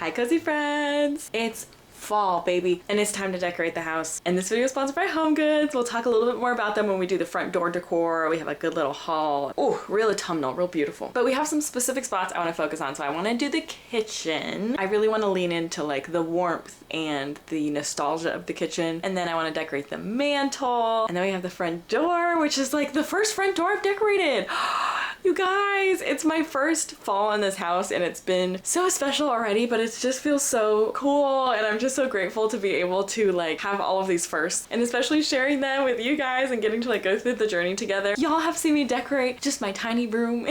Hi cozy friends! It's fall, baby, and it's time to decorate the house. And this video is sponsored by Home Goods. We'll talk a little bit more about them when we do the front door decor. We have a good little haul. Oh, real autumnal, real beautiful. But we have some specific spots I want to focus on. So I want to do the kitchen. I really want to lean into like the warmth and the nostalgia of the kitchen. And then I want to decorate the mantle. And then we have the front door, which is like the first front door I've decorated. You guys, it's my first fall in this house and it's been so special already, but it just feels so cool and I'm just so grateful to be able to like have all of these firsts and especially sharing them with you guys and getting to like go through the journey together. Y'all have seen me decorate just my tiny room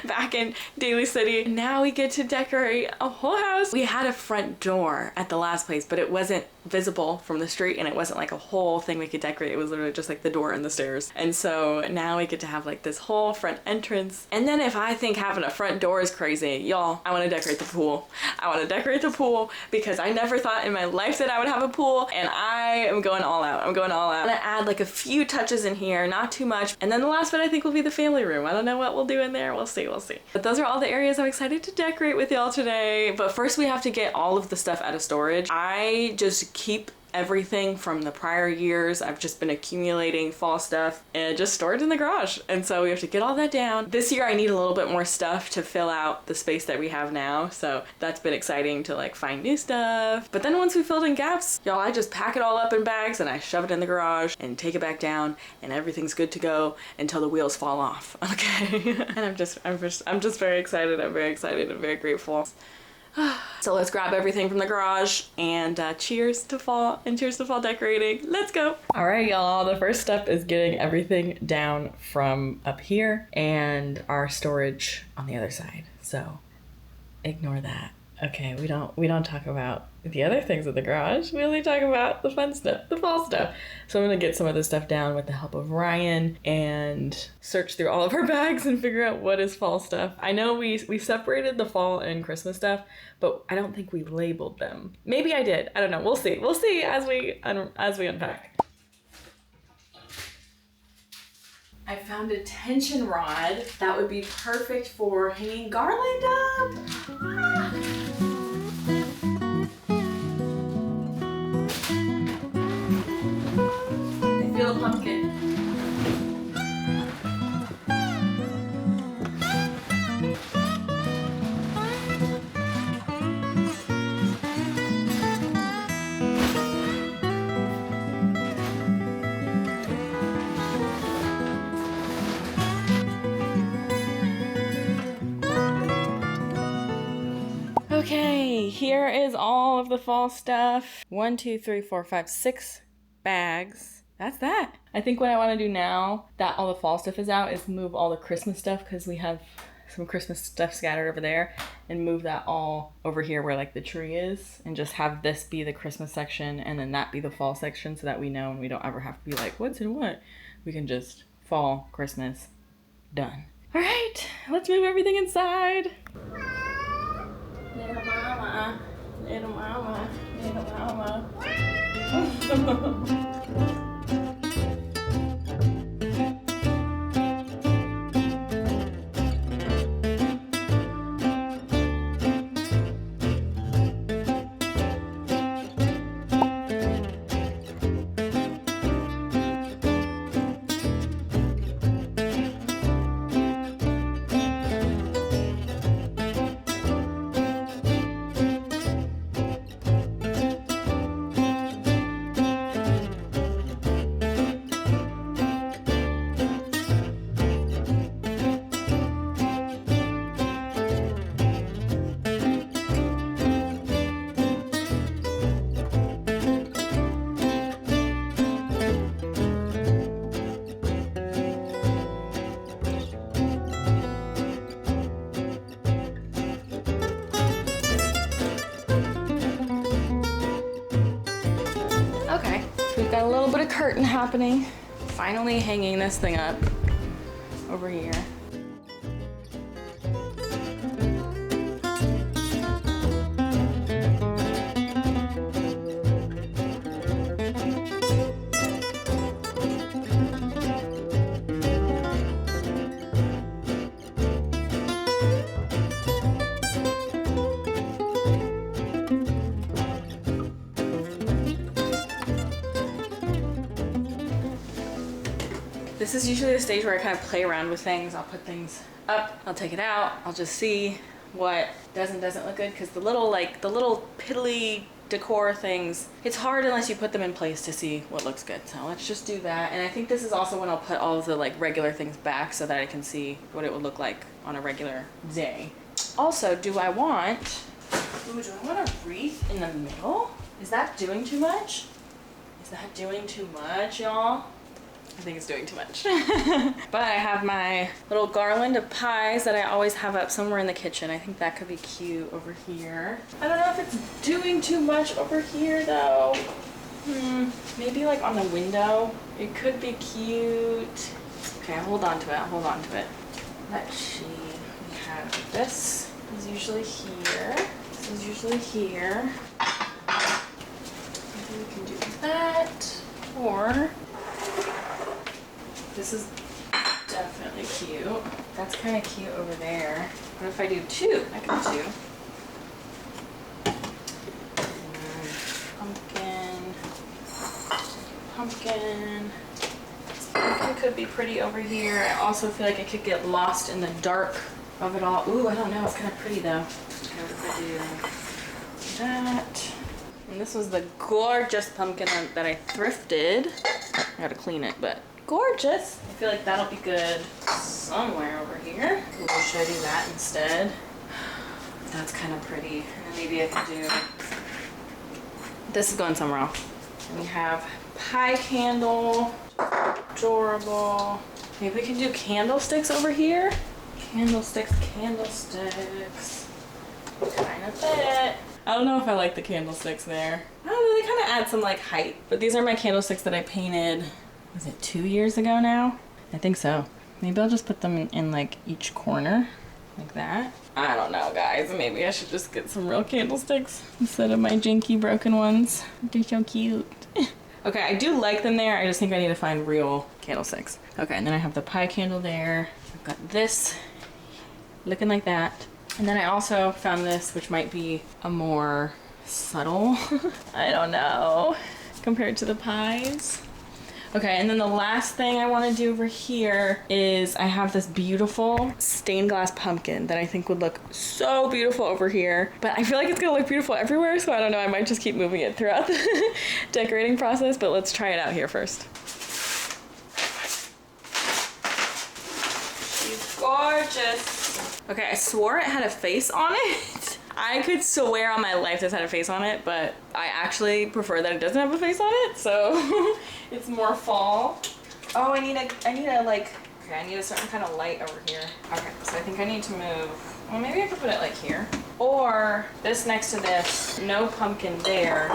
back in Daly City. Now we get to decorate a whole house. We had a front door at the last place, but it wasn't visible from the street and it wasn't like a whole thing we could decorate. It was literally just like the door and the stairs. And so now we get to have like this whole front entrance. And then if I think having a front door is crazy, y'all, I want to decorate the pool. I want to decorate the pool because I never thought in my life that I would have a pool and I am going all out. I'm going all out. I'm gonna add like a few touches in here, not too much. And then the last bit I think will be the family room. I don't know what we'll do in there. We'll see, we'll see. But those are all the areas I'm excited to decorate with y'all today. But first we have to get all of the stuff out of storage. I just keep everything from the prior years. I've just been accumulating fall stuff and just stored in the garage. And so we have to get all that down. This year I need a little bit more stuff to fill out the space that we have now. So that's been exciting to like find new stuff. But then once we filled in gaps, y'all, I just pack it all up in bags and I shove it in the garage and take it back down and everything's good to go until the wheels fall off. Okay. And I'm just very excited. I'm very excited. I'm very grateful. So let's grab everything from the garage and cheers to fall and cheers to fall decorating. Let's go. All right, y'all. The first step is getting everything down from up here and our storage on the other side. So ignore that. Okay, we don't talk about the other things in the garage. We only talk about the fun stuff, the fall stuff. So I'm gonna get some of this stuff down with the help of Ryan and search through all of our bags and figure out what is fall stuff. I know we separated the fall and Christmas stuff, but I don't think we labeled them. Maybe I did. I don't know. We'll see. We'll see as we unpack. I found a tension rod that would be perfect for hanging garland up. I feel a pumpkin. Okay, here is all of the fall stuff. 1, 2, 3, 4, 5, 6 bags. That's that. I think what I want to do now that all the fall stuff is out is move all the Christmas stuff because we have some Christmas stuff scattered over there and move that all over here where like the tree is and just have this be the Christmas section and then that be the fall section so that we know and we don't ever have to be like, what's in what? We can just fall, Christmas, done. All right, let's move everything inside. Little mama, little mama, little mama. Got a little bit of curtain happening. Finally hanging this thing up over here. This is usually the stage where I kind of play around with things. I'll put things up, I'll take it out, I'll just see what doesn't look good, because the little piddly decor things, it's hard unless you put them in place to see what looks good. So let's just do that. And I think this is also when I'll put all of the like regular things back so that I can see what it would look like on a regular day. Also, do I want a wreath in the middle? Is that doing too much? Is that doing too much, y'all? I think it's doing too much. But I have my little garland of pies that I always have up somewhere in the kitchen. I think that could be cute over here. I don't know if it's doing too much over here though. Maybe like on the window. It could be cute. Okay, hold on to it, hold on to it. Let's see, we have this is usually here. This is usually here. Maybe we can do that, or this is definitely cute. That's kind of cute over there. What if I do two? I can do two. Pumpkin. Pumpkin. Pumpkin could be pretty over here. I also feel like I could get lost in the dark of it all. Ooh, I don't know. It's kind of pretty though. Okay, what if I do that? And this was the gorgeous pumpkin that I thrifted. I gotta clean it, but gorgeous. I feel like that'll be good somewhere over here. Ooh, should I do that instead? That's kind of pretty. And then maybe I can do, this is going somewhere else. And we have pie candle, adorable. Maybe we can do candlesticks over here. Candlesticks, candlesticks. Kind of fit. I don't know if I like the candlesticks there. I don't know, they kind of add some like height. But these are my candlesticks that I painted, was it 2 years ago now? I think so. Maybe I'll just put them in like each corner, like that. I don't know, guys. Maybe I should just get some real candlesticks instead of my janky broken ones. They're so cute. Okay, I do like them there. I just think I need to find real candlesticks. Okay, and then I have the pie candle there. I've got this looking like that. And then I also found this, which might be a more subtle, I don't know, compared to the pies. Okay, and then the last thing I want to do over here is I have this beautiful stained glass pumpkin that I think would look so beautiful over here, but I feel like it's gonna look beautiful everywhere, so I don't know, I might just keep moving it throughout the decorating process, but let's try it out here first. She's gorgeous. Okay, I swore it had a face on it. I could swear on my life this had a face on it, but I actually prefer that it doesn't have a face on it, so it's more fall. Oh, I need a like, okay, I need a certain kind of light over here. Okay, so I think I need to move, well, maybe I could put it like here. Or this next to this, no pumpkin there,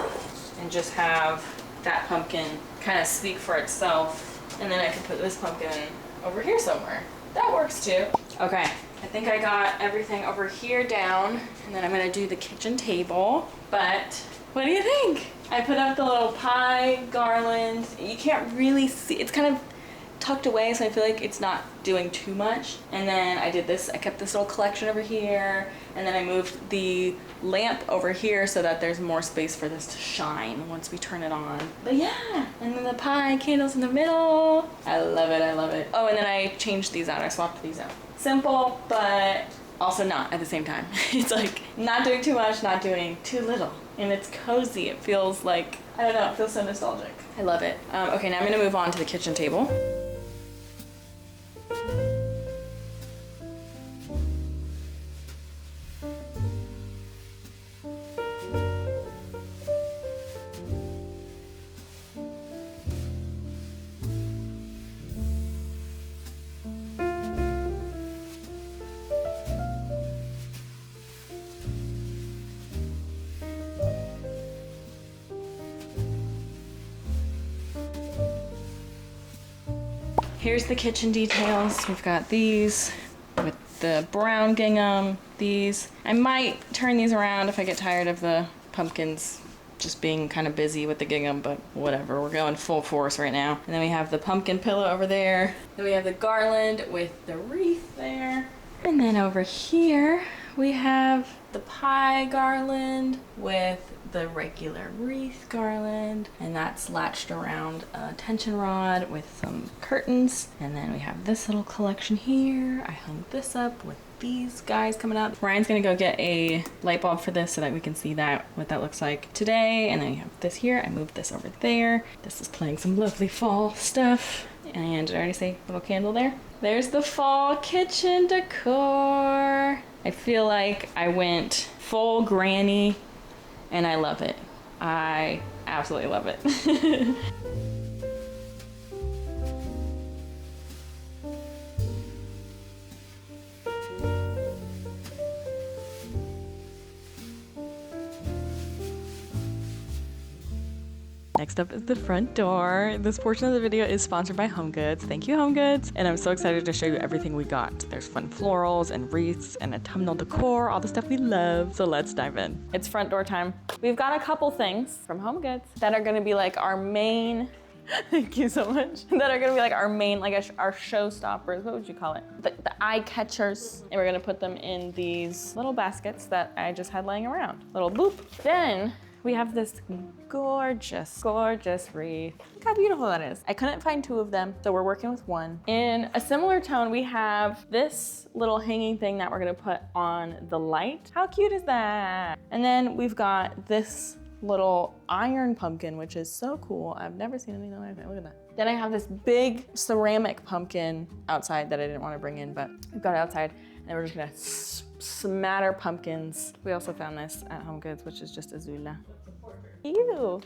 and just have that pumpkin kind of speak for itself. And then I could put this pumpkin over here somewhere. That works too. Okay, I think I got everything over here down, and then I'm gonna do the kitchen table. But what do you think? I put up the little pie garland. You can't really see, it's kind of tucked away, so I feel like it's not doing too much. And then I did this, I kept this little collection over here, and then I moved the lamp over here so that there's more space for this to shine once we turn it on. But yeah, and then the pie candles in the middle. I love it, I love it. Oh, and then I changed these out, I swapped these out. Simple, but also not at the same time. It's like not doing too much, not doing too little. And it's cozy, it feels like, I don't know, it feels so nostalgic. I love it. Okay, now I'm gonna move on to the kitchen table. Here's the kitchen details. We've got these with the brown gingham, these. I might turn these around if I get tired of the pumpkins just being kind of busy with the gingham, but whatever, we're going full force right now. And then we have the pumpkin pillow over there. Then we have the garland with the wreath there. And then over here, we have the pie garland with the regular wreath garland, and that's latched around a tension rod with some curtains. And then we have this little collection here. I hung this up with these guys coming up. Ryan's gonna go get a light bulb for this so that we can see what that looks like today. And then you have this here. I moved this over there. This is playing some lovely fall stuff. And did I already say little candle there? There's the fall kitchen decor. I feel like I went full granny and I love it. I absolutely love it. Next up is the front door. This portion of the video is sponsored by HomeGoods. Thank you, HomeGoods. And I'm so excited to show you everything we got. There's fun florals and wreaths and autumnal decor, all the stuff we love. So let's dive in. It's front door time. We've got a couple things from HomeGoods that are gonna be like our main, thank you so much, that are gonna be like our main, like our showstoppers. What would you call it? The eye catchers. And we're gonna put them in these little baskets that I just had laying around. Little boop. Then we have this gorgeous, gorgeous wreath. Look how beautiful that is. I couldn't find two of them, so we're working with one. In a similar tone, we have this little hanging thing that we're gonna put on the light. How cute is that? And then we've got this little iron pumpkin, which is so cool. I've never seen anything like that. Look at that. Then I have this big ceramic pumpkin outside that I didn't want to bring in, but we've got it outside. And we're just gonna smatter pumpkins. We also found this at HomeGoods, which is just Azula. You.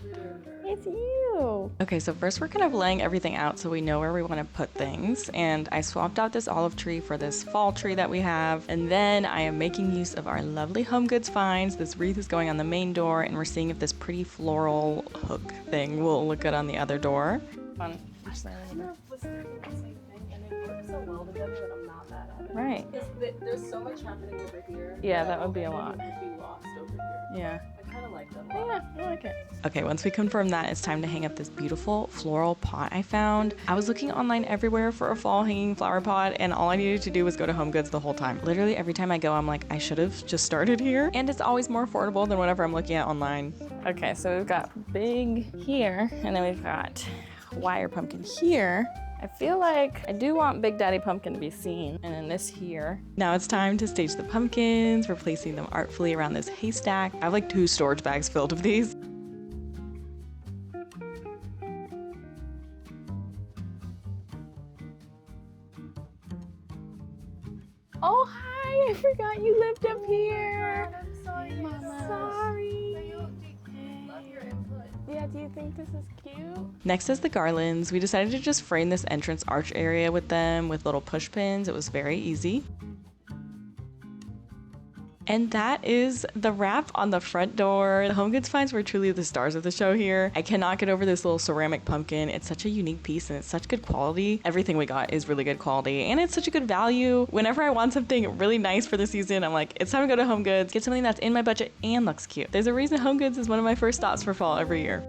It's you. Okay, so first we're kind of laying everything out so we know where we want to put things. And I swapped out this olive tree for this fall tree that we have. And then I am making use of our lovely HomeGoods finds. This wreath is going on the main door, and we're seeing if this pretty floral hook thing will look good on the other door. Fun. Right. There's so much happening over here. Yeah, that would be a lot. I'd be lost over here. Yeah. I kind of like them. Yeah, I like it. Okay, once we confirm that, it's time to hang up this beautiful floral pot I found. I was looking online everywhere for a fall hanging flower pot, and all I needed to do was go to HomeGoods the whole time. Literally every time I go, I'm like, I should have just started here. And it's always more affordable than whatever I'm looking at online. Okay, so we've got big here, and then we've got wire pumpkin here. I feel like I do want Big Daddy Pumpkin to be seen. And then this here. Now it's time to stage the pumpkins. We're placing them artfully around this haystack. I have like 2 storage bags filled with these. Oh, hi! I forgot you lived up here. I'm sorry, Mama. Sorry. Love your input. Yeah, do you think this is cute? Next is the garlands. We decided to just frame this entrance arch area with them with little push pins. It was very easy. And that is the wrap on the front door. The HomeGoods finds were truly the stars of the show here. I cannot get over this little ceramic pumpkin. It's such a unique piece and it's such good quality. Everything we got is really good quality and it's such a good value. Whenever I want something really nice for the season, I'm like, it's time to go to HomeGoods, get something that's in my budget and looks cute. There's a reason HomeGoods is one of my first stops for fall every year.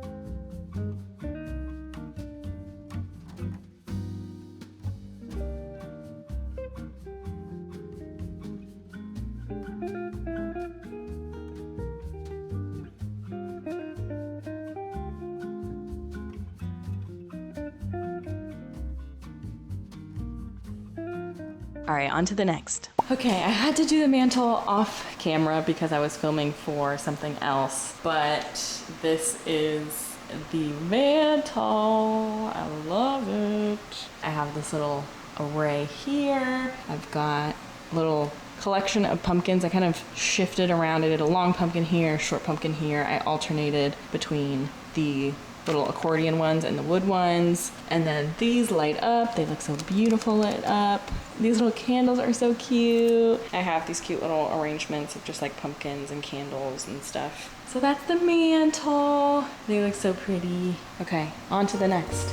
All right, on to the next. Okay, I had to do the mantle off camera because I was filming for something else, but this is the mantle. I love it. I have this little array here. I've got a little collection of pumpkins. I kind of shifted around. I did a long pumpkin here, short pumpkin here. I alternated between the little accordion ones and the wood ones. And then these light up. They look so beautiful lit up. These little candles are so cute. I have these cute little arrangements of just like pumpkins and candles and stuff. So that's the mantle. They look so pretty. Okay, on to the next.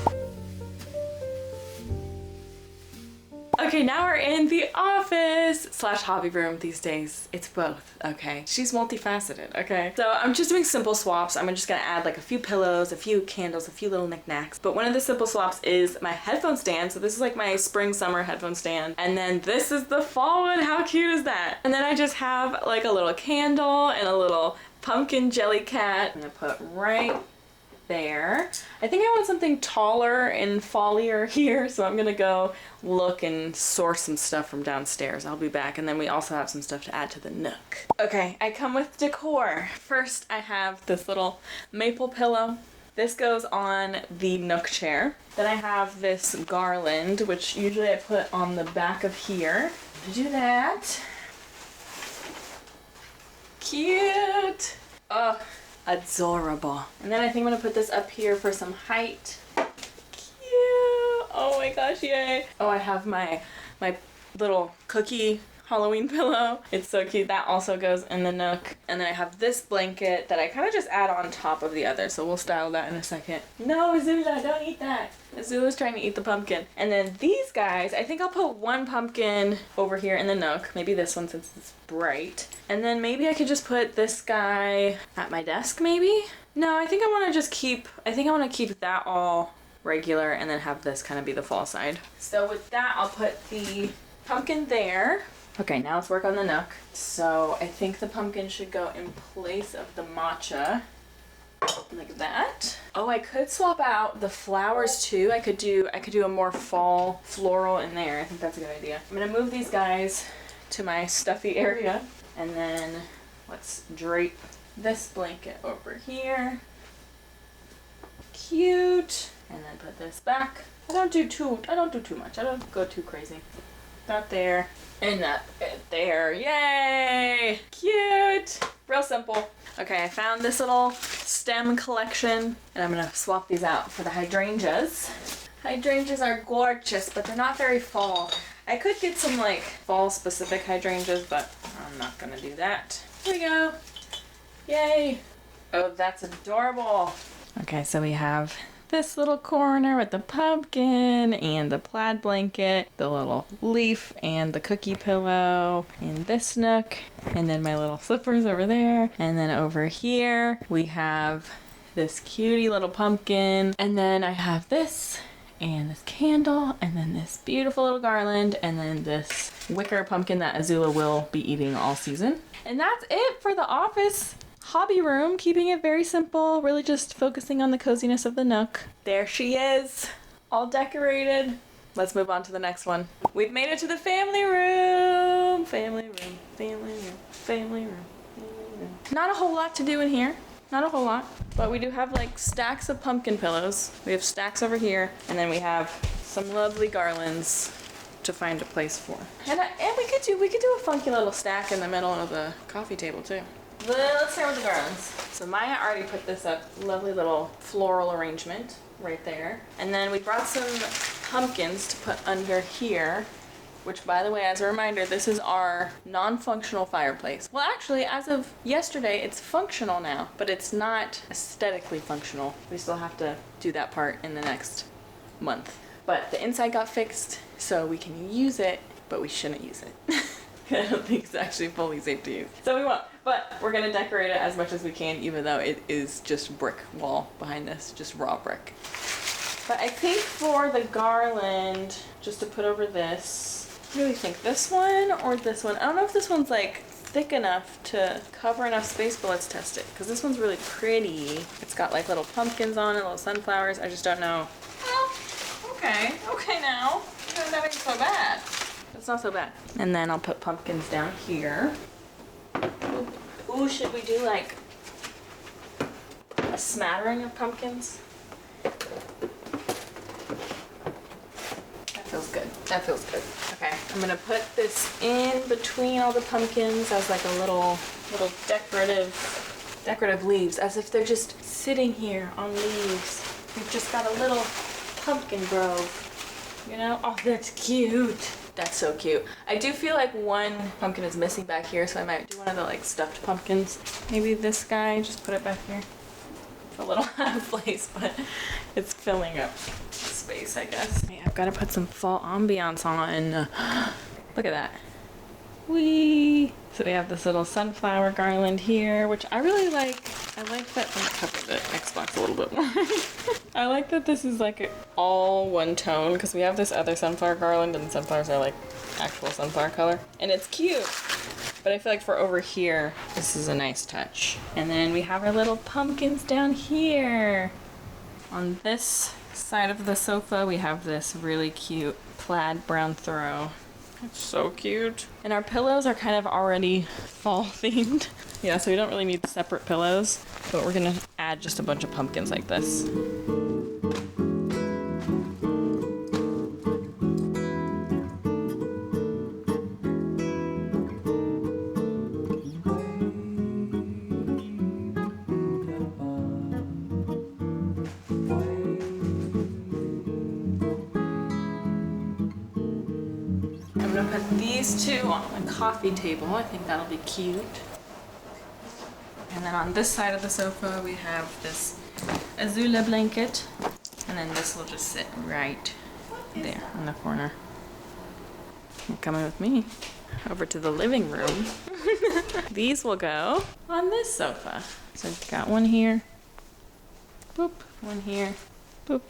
Okay, now we're in the office / hobby room these days. It's both, okay? She's multifaceted, okay? So I'm just doing simple swaps. I'm just gonna add like a few pillows, a few candles, a few little knickknacks. But one of the simple swaps is my headphone stand. So this is like my spring summer headphone stand. And then this is the fall one. How cute is that? And then I just have like a little candle and a little pumpkin jelly cat. I'm gonna put right there. I think I want something taller and fallier here, so I'm gonna go look and source some stuff from downstairs. I'll be back, and then we also have some stuff to add to the nook. Okay, I come with decor. First, I have this little maple pillow. This goes on the nook chair. Then I have this garland, which usually I put on the back of here. To do that. Cute. Oh, adorable. And then I think I'm gonna put this up here for some height. Cute. Oh my gosh, yay. Oh, I have my little cookie Halloween pillow. It's so cute. That also goes in the nook. And then I have this blanket that I kind of just add on top of the other, so we'll style that in a second. No, Azula, don't eat that. Azula's trying to eat the pumpkin. And then these guys, I think I'll put one pumpkin over here in the nook. Maybe this one since it's bright. And then maybe I could just put this guy at my desk, maybe? No, I think I want to just keep that all regular and then have this kind of be the fall side. So with that, I'll put the pumpkin there. Okay, now let's work on the nook. So I think the pumpkin should go in place of the matcha. Like that. Oh, I could swap out the flowers too. I could do a more fall floral in there. I think that's a good idea. I'm gonna move these guys to my stuffy area. And then let's drape this blanket over here. Cute. And then put this back. I don't do too much. I don't go too crazy. That there. And that there. Yay! Cute! Real simple. Okay, I found this little stem collection and I'm gonna swap these out for the hydrangeas. Hydrangeas are gorgeous, but they're not very fall. I could get some like fall specific hydrangeas, but I'm not gonna do that. Here we go. Yay! Oh, that's adorable. Okay, so we have this little corner with the pumpkin and the plaid blanket, the little leaf and the cookie pillow in this nook, and then my little slippers over there. And then over here we have this cutie little pumpkin, and then I have this and this candle, and then this beautiful little garland, and then this wicker pumpkin that Azula will be eating all season. And that's it for the office hobby room, keeping it very simple, really just focusing on the coziness of the nook. There she is, all decorated. Let's move on to the next one. We've made it to the family room. Family room, family room, family room, family room. Not a whole lot to do in here. Not a whole lot, but we do have like stacks of pumpkin pillows. We have stacks over here, and then we have some lovely garlands to find a place for. And we could do a funky little stack in the middle of the coffee table too. Let's start with the garlands. So Maya already put this up, lovely little floral arrangement right there. And then we brought some pumpkins to put under here, which by the way, as a reminder, this is our non-functional fireplace. Well, actually, as of yesterday, it's functional now, but it's not aesthetically functional. We still have to do that part in the next month. But the inside got fixed, so we can use it, but we shouldn't use it. I don't think it's actually fully safe to use. So we won't, but we're gonna decorate it as much as we can, even though it is just brick wall behind us, just raw brick. But I think for the garland, just to put over this, what do we think, this one or this one? I don't know if this one's like thick enough to cover enough space, but let's test it, because this one's really pretty. It's got like little pumpkins on it, little sunflowers. I just don't know. Well, okay now. That ain't so bad. It's not so bad. And then I'll put pumpkins down here. Ooh, should we do like a smattering of pumpkins? That feels good. That feels good. Okay, I'm gonna put this in between all the pumpkins as like a little decorative leaves, as if they're just sitting here on leaves. We've just got a little pumpkin grove, you know? Oh, that's cute. That's so cute. I do feel like one pumpkin is missing back here, so I might do one of the like stuffed pumpkins. Maybe this guy, just put it back here. It's a little out of place, but it's filling up space, I guess. Okay, I've got to put some fall ambiance on. Look at that. Whee! So we have this little sunflower garland here, which I really like. I like that. I'm gonna cover the Xbox a little bit more. I like that this is like all one tone, because we have this other sunflower garland and the sunflowers are like actual sunflower color. And it's cute, but But I feel like for over here, this is a nice touch. And then we have our little pumpkins down here. On this side of the sofa, we have this really cute plaid brown throw. It's so cute. And our pillows are kind of already fall themed. Yeah, so we don't really need separate pillows, but we're gonna add just a bunch of pumpkins like this. I'm gonna put these two on the coffee table. I think that'll be cute. And then on this side of the sofa, we have this Azula blanket. And then this will just sit right there in the corner. You're coming with me over to the living room. These will go on this sofa. So I've got one here. Boop. One here. Boop.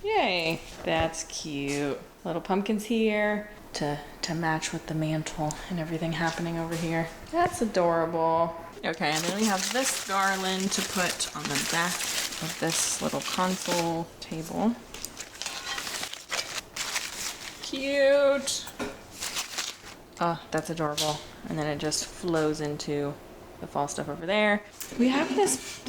Yay. That's cute. Little pumpkins here to match with the mantle and everything happening over here. That's adorable. Okay, and then we have this garland to put on the back of this little console table. Cute. Oh, that's adorable. And then it just flows into the fall stuff over there. We have this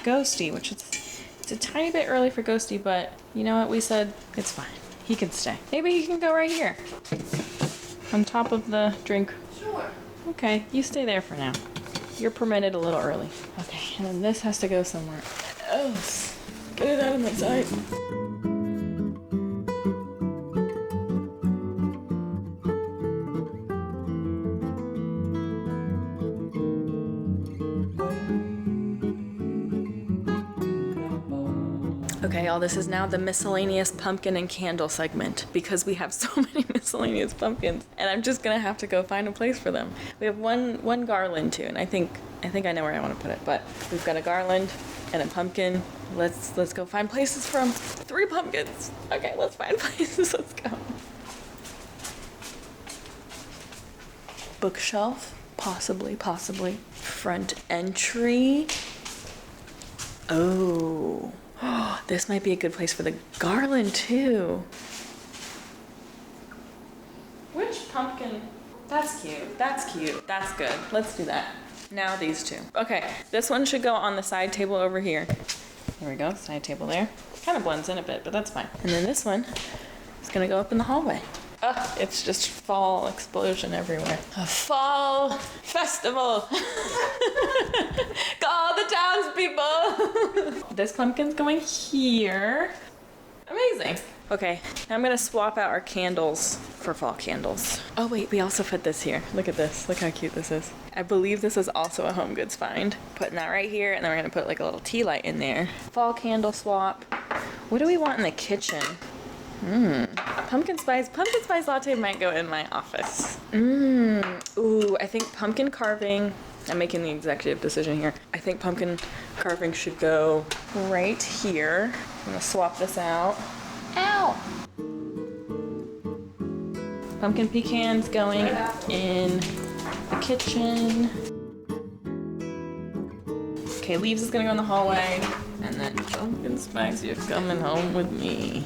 ghosty, which it's a tiny bit early for ghosty, but you know what? We said it's fine. He can stay. Maybe he can go right here on top of the drink. Sure. Okay, you stay there for now. You're permitted a little early. Okay, and then this has to go somewhere else. Get it out of my sight. Okay, y'all, this is now the miscellaneous pumpkin and candle segment because we have so many miscellaneous pumpkins and I'm just gonna have to go find a place for them. We have one garland too, and I think I know where I want to put it, but we've got a garland and a pumpkin. Let's go find places for them. 3 pumpkins. Okay, let's find places. Let's go. Bookshelf, possibly. Front entry. Oh, this might be a good place for the garland too. Which pumpkin? That's cute. That's good. Let's do that. Now these two. Okay, this one should go on the side table over here. There we go, side table there. Kind of blends in a bit, but that's fine. And then this one is gonna go up in the hallway. It's just fall explosion everywhere. A fall festival. Call the townspeople. This pumpkin's going here. Amazing. Okay, now I'm gonna swap out our candles for fall candles. Oh wait, we also put this here. Look at this, look how cute this is. I believe this is also a Home Goods find. Putting that right here, and then we're gonna put like a little tea light in there. Fall candle swap. What do we want in the kitchen? Pumpkin spice latte might go in my office. Ooh, I think pumpkin carving, I'm making the executive decision here. I think pumpkin carving should go right here. I'm gonna swap this out. Ow! Pumpkin pecans going in the kitchen. Okay, leaves is gonna go in the hallway. And then pumpkin spice, you're coming home with me.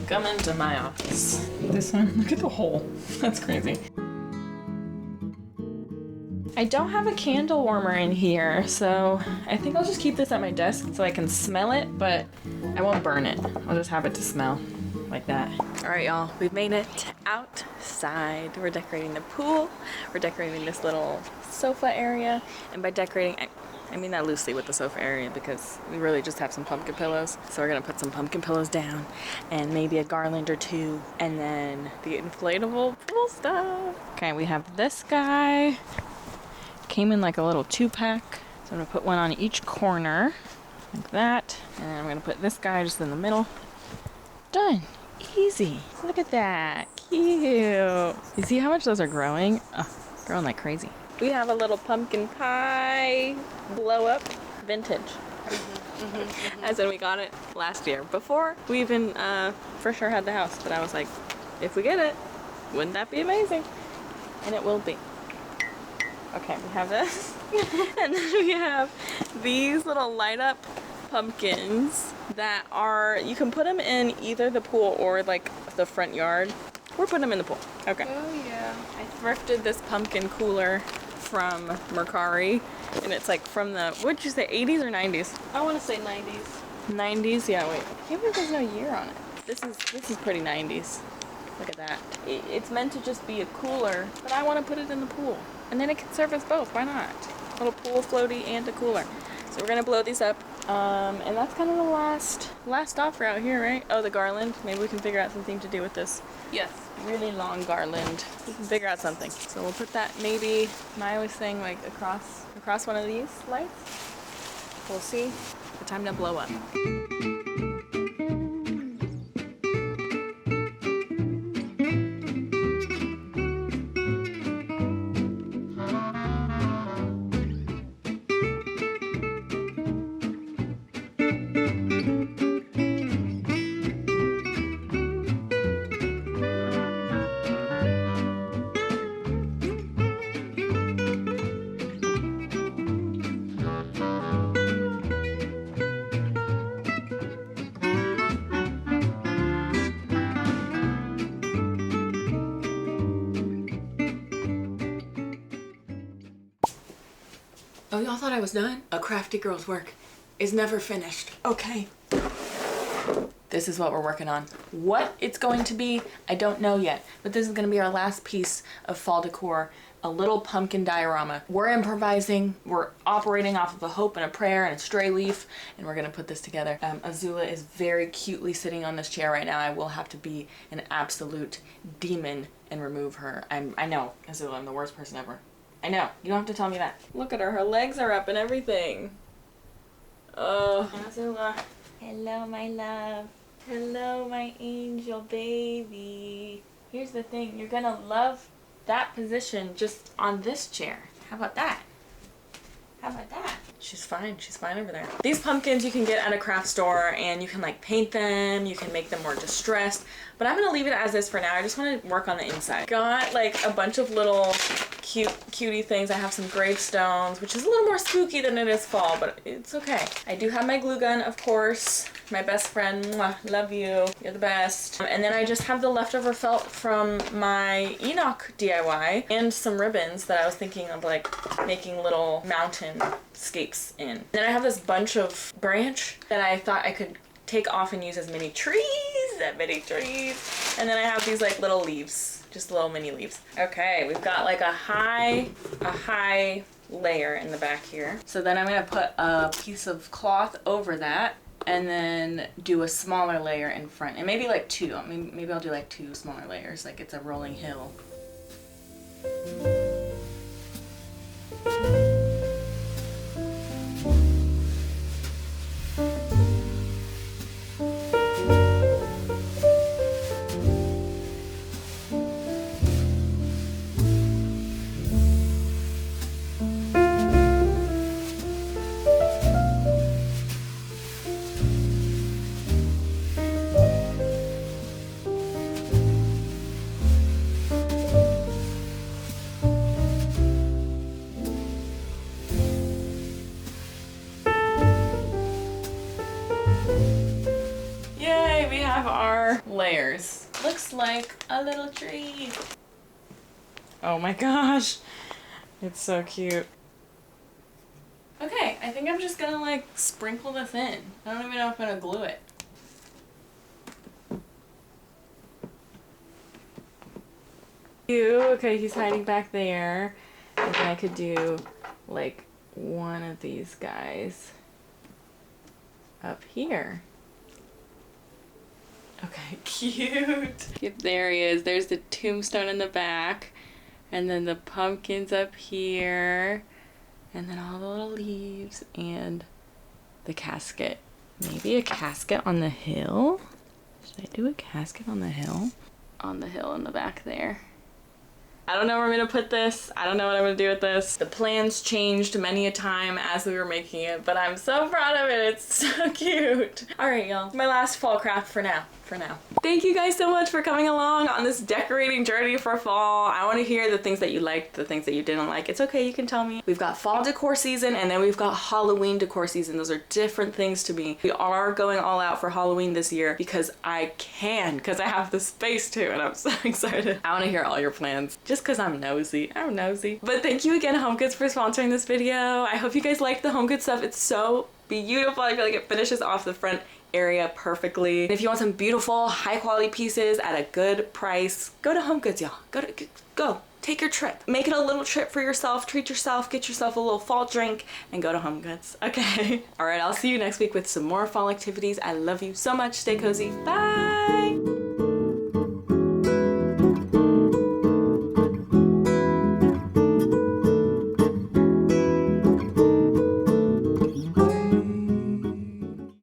Come into my office. This one, look at the hole. That's crazy. I don't have a candle warmer in here, so I think I'll just keep this at my desk so I can smell it, but I won't burn it. I'll just have it to smell like that. All right, y'all, we've made it outside. We're decorating the pool. We're decorating this little sofa area. And by decorating, I mean that loosely with the sofa area because we really just have some pumpkin pillows. So we're gonna put some pumpkin pillows down and maybe a garland or two and then the inflatable pool stuff. Okay, we have this guy. Came in like a little 2-pack. So I'm gonna put one on each corner like that. And then I'm gonna put this guy just in the middle. Done. Easy. Look at that. Cute. You see how much those are growing? Oh, growing like crazy. We have a little pumpkin pie blow up vintage. As in we got it last year before we even for sure had the house, but I was like, if we get it, wouldn't that be amazing? And it will be. Okay, we have this. And then we have these little light up pumpkins that are, you can put them in either the pool or like the front yard. We're putting them in the pool. Okay. Oh yeah. I thrifted this pumpkin cooler from Mercari, and it's like from the, what'd you say, 80s or 90s? I want to say 90s. 90s? Yeah, wait. I can't believe there's no year on it. This is pretty 90s. Look at that. It's meant to just be a cooler, but I want to put it in the pool. And then it can serve as both. Why not? A little pool floaty and a cooler. So we're gonna blow these up. And that's kind of the last offer out here, right? Oh, the garland. Maybe we can figure out something to do with this Yes. really long garland. We can figure out something. So we'll put that maybe, I was saying like across one of these lights. We'll see. The time to blow up. Oh, y'all thought I was done? A crafty girl's work is never finished. Okay. This is what we're working on. What it's going to be, I don't know yet, but this is gonna be our last piece of fall decor, a little pumpkin diorama. We're improvising, we're operating off of a hope and a prayer and a stray leaf, and we're gonna put this together. Azula is very cutely sitting on this chair right now. I will have to be an absolute demon and remove her. I know, Azula, I'm the worst person ever. I know, you don't have to tell me that. Look at her legs are up and everything. Oh, Azula. Hello, my love. Hello, my angel baby. Here's the thing, you're gonna love that position just on this chair. How about that? How about that? She's fine over there. These pumpkins you can get at a craft store and you can like paint them, you can make them more distressed, but I'm gonna leave it as is for now. I just wanna work on the inside. Got like a bunch of little cutie things. I have some gravestones, which is a little more spooky than it is fall, but it's okay. I do have my glue gun, of course. My best friend, mwah, love you, you're the best. And then I just have the leftover felt from my Enoch DIY and some ribbons that I was thinking of like making little mountain scapes in. Then I have this bunch of branch that I thought I could take off and use as mini trees, And then I have these like little leaves, just little mini leaves. Okay, we've got like a high layer in the back here. So then I'm gonna put a piece of cloth over that and then do a smaller layer in front, and maybe like two. Maybe I'll do like two smaller layers, like it's a rolling hill. Our layers. Looks like a little tree. Oh my gosh. It's so cute. Okay, I think I'm just gonna like sprinkle this in. I don't even know if I'm gonna glue it. Okay, he's hiding back there. And then I could do like one of these guys up here. Okay, cute. There he is. There's the tombstone in the back. And then the pumpkins up here. And then all the little leaves. And the casket. Maybe a casket on the hill? Should I do a casket on the hill? On the hill in the back there. I don't know where I'm gonna put this. I don't know what I'm gonna do with this. The plans changed many a time as we were making it, but I'm so proud of it. It's so cute. All right, y'all. My last fall craft for now. for now. Thank you guys so much for coming along on this decorating journey for fall. I want to hear the things that you liked, the things that you didn't like. It's okay, you can tell me. We've got fall decor season and then we've got Halloween decor season. Those are different things to me. We are going all out for Halloween this year because I can, because I have the space to, and I'm so excited. I want to hear all your plans just because I'm nosy. I'm nosy. But thank you again, HomeGoods, for sponsoring this video. I hope you guys like the HomeGoods stuff. It's so beautiful. I feel like it finishes off the front area perfectly. And if you want some beautiful, high quality pieces at a good price, go to HomeGoods, y'all. Go. Take your trip. Make it a little trip for yourself. Treat yourself. Get yourself a little fall drink and go to HomeGoods. Okay. All right. I'll see you next week with some more fall activities. I love you so much. Stay cozy. Bye.